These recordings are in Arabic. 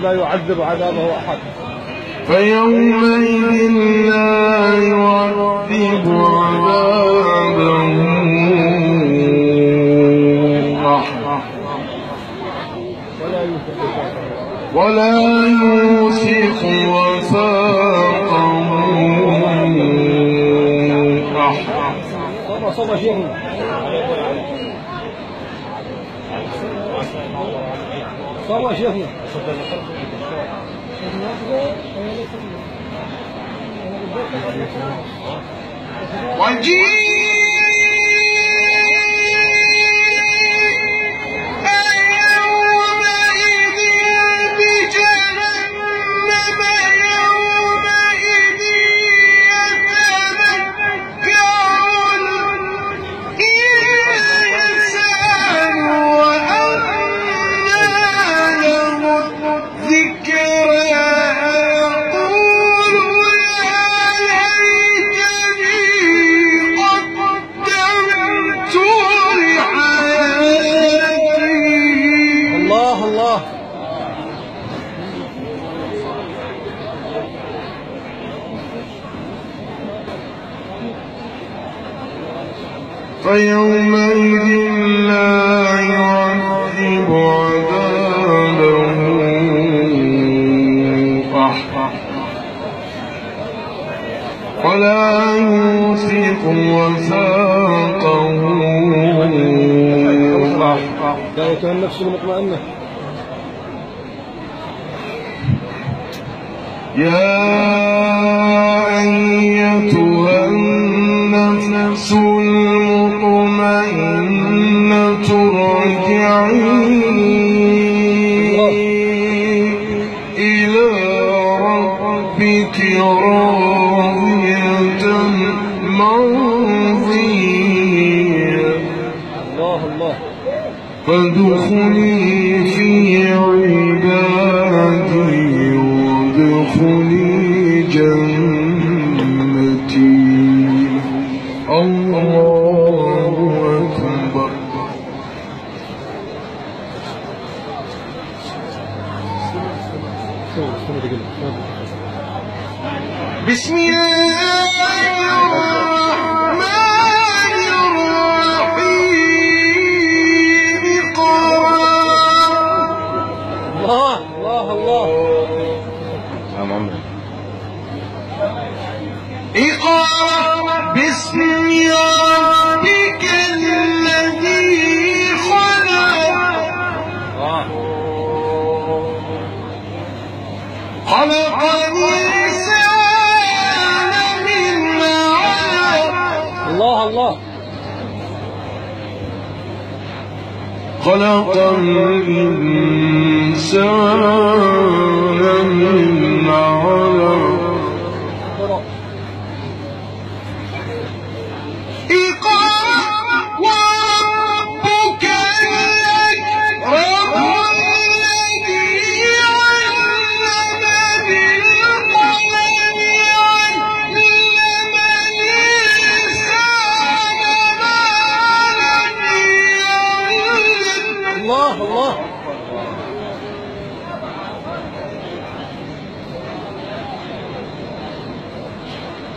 لا يعذب عذابه أحد. فيومئذ لا يعذب عذابه أحد ولا يوثق وثاقه أحد. صلى شيخنا صلى شيخنا فيومئذ لا يعذب عذابه أحد ولا يوثق وثاقه أحد. ذلك النفس المطمئنة. يا أيتها النفس المطمئنة ارجعي إلى ربك راضية مرضية فادخلي في عبادي وادخلي جنتي. الله أكبر. بسم الله الرحمن الرحيم. الله الله الله. اقرأ باسم ربك الذي خلق. خلق الإنسان من علق. الله الله. خلق الإنسان من علق.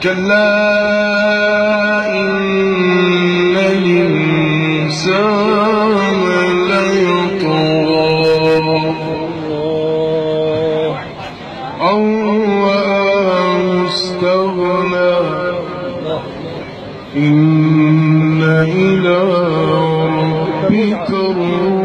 كلا إن الإنسان ليطغى أن رآه استغنى إن إلى ربك الروم